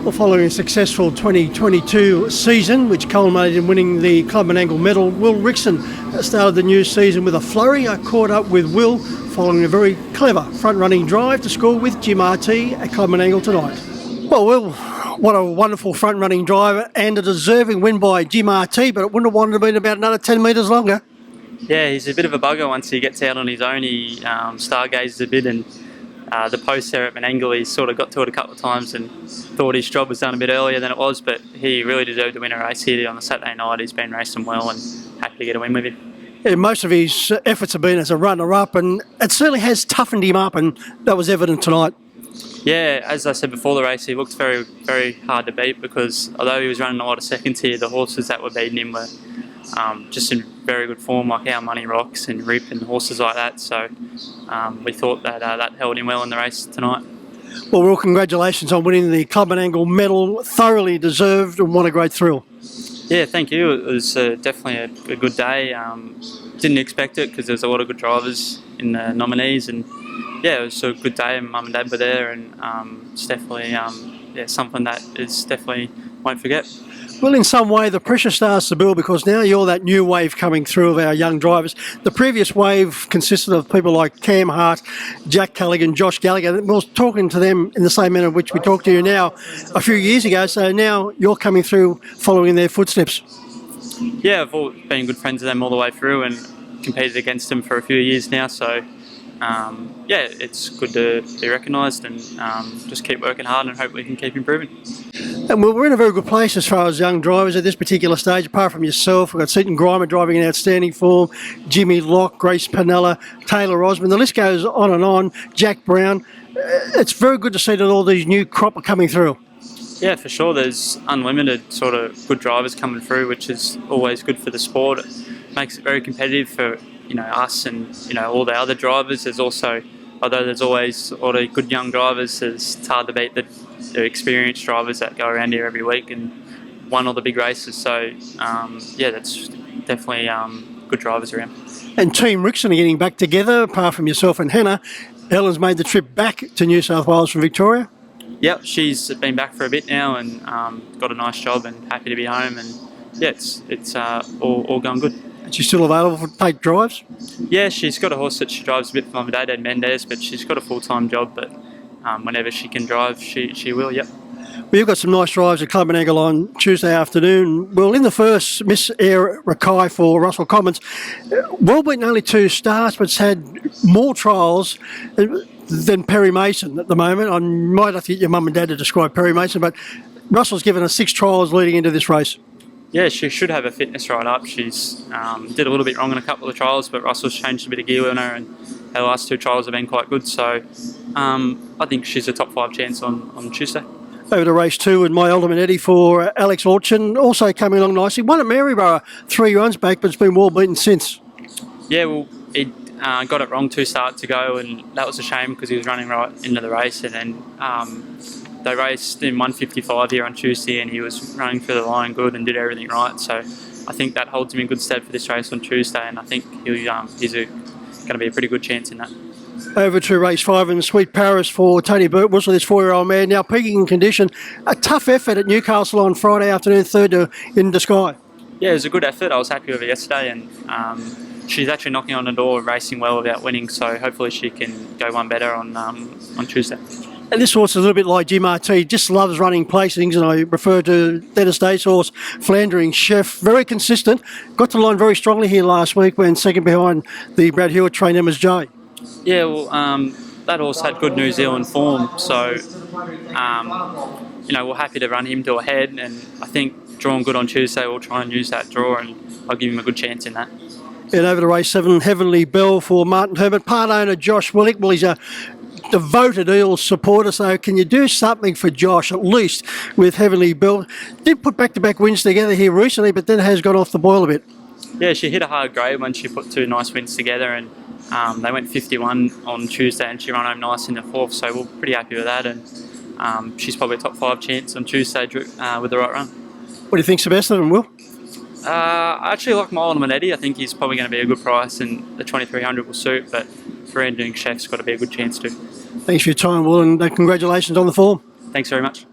Well, following a successful 2022 season, which culminated in winning the Club and Angle medal, Will Rixon started the new season with a flurry. I caught up with Will following a very clever front-running drive to score with Jim RT at Club and Angle tonight. Well, Will, what a wonderful front-running drive and a deserving win by Jim RT, but it wouldn't have wanted to be about another 10 metres longer. Yeah, he's a bit of a bugger once he gets out on his own. He stargazes a bit, and the post there at Menangle, he sort of got to it a couple of times and thought his job was done a bit earlier than it was, but he really deserved to win a race here on the Saturday night. He's been racing well and happy to get a win with him. Yeah, most of his efforts have been as a runner-up, and it certainly has toughened him up, and that was evident tonight. Yeah, as I said before the race, he looked very, very hard to beat because although he was running a lot of seconds here, the horses that were beating him were just in very good form, like Our Money Rocks and Rip and horses like that. So we thought that that held him well in the race tonight. Well, Will, congratulations on winning the Club and Angle medal. Thoroughly deserved, and what a great thrill. Yeah, thank you. It was definitely a good day. Didn't expect it because there's a lot of good drivers in the nominees, and yeah, it was a good day, and Mum and Dad were there, and it's definitely something that is definitely won't forget. Well, in some way, the pressure starts to build because now you're that new wave coming through of our young drivers. The previous wave consisted of people like Cam Hart, Jack Callaghan, Josh Gallagher. We were talking to them in the same manner in which we talked to you now a few years ago. So now you're coming through following in their footsteps. Yeah, I've been good friends with them all the way through and competed against them for a few years now. So yeah, it's good to be recognised and just keep working hard and hope we can keep improving. And we're in a very good place as far as young drivers at this particular stage. Apart from yourself, we've got Seaton Grimer driving in outstanding form, Jimmy Locke, Grace Panella, Taylor Osmond. The list goes on and on. Jack Brown. It's very good to see that all these new crop are coming through. Yeah, for sure. There's unlimited sort of good drivers coming through, which is always good for the sport. It makes it very competitive for us and all the other drivers. There's also, although there's always a lot of good young drivers, it's hard to beat the experienced drivers that go around here every week and won all the big races. So yeah, that's definitely good drivers around. And Team Rixon are getting back together, apart from yourself and Hannah. Ellen's made the trip back to New South Wales from Victoria. Yep, she's been back for a bit now and got a nice job and happy to be home. And yeah, it's all going good. And she's still available to take drives? Yeah, she's got a horse that she drives a bit for Mum and Dad, Ed Mendez, but she's got a full-time job. But whenever she can drive, she will. Yep. Well, you've got some nice drives at Club and Angle on Tuesday afternoon. Well, in the first, Miss Air Rakai for Russell Commons, well beaten only 2 starts, but it's had more trials than Perry Mason at the moment. I might have to get your mum and dad to describe Perry Mason, but Russell's given us 6 trials leading into this race. Yeah, she should have her fitness right up. She's did a little bit wrong in a couple of trials, but Russell's changed a bit of gear on her, and her last 2 trials have been quite good. So I think she's a top 5 chance on Tuesday. Over to race 2 with My Ultimate Eddie for Alex Orchin, also coming along nicely. Won at Maryborough 3 runs back, but it's been well beaten since. Yeah, well, it got it wrong 2 starts ago, and that was a shame because he was running right into the race, and then they raced in 1:55 here on Tuesday, and he was running through the line good and did everything right. So I think that holds him in good stead for this race on Tuesday, and I think he's going to be a pretty good chance in that. Over to race 5 in Sweet Paris for Tony Burtwhistle, this 4-year-old man, now peaking in condition. A tough effort at Newcastle on Friday afternoon, 3rd in the Sky. Yeah, it was a good effort. I was happy with her yesterday, and she's actually knocking on the door, racing well without winning, so hopefully she can go one better on Tuesday. And this horse is a little bit like Jim RT, just loves running placings, and I refer to Dennis Day's horse, Flandering Chef, very consistent. Got to the line very strongly here last week when second behind the Brad Hewitt trained Emma's J. Yeah, well, that horse had good New Zealand form, so we're happy to run him to a head, and I think drawing good on Tuesday, we'll try and use that draw, and I'll give him a good chance in that. And over to race 7, Heavenly Bell for Martin Herbert, part owner Josh Willick. Well, he's a devoted Eels supporter, so can you do something for Josh at least with Heavenly Bell? Did put back-to-back wins together here recently, but then has got off the boil a bit. Yeah, she hit a hard grade when she put 2 nice wins together, and they went 51 on Tuesday, and she ran home nice in the 4th, so we're pretty happy with that, and she's probably a top 5 chance on Tuesday with the right run. What do you think's the best of them, Will? I actually like My Ultimate Eddie. I think he's probably going to be a good price, and the 2300 will suit, but Flandering Chef's got to be a good chance too. Thanks for your time, Will, and congratulations on the form. Thanks very much.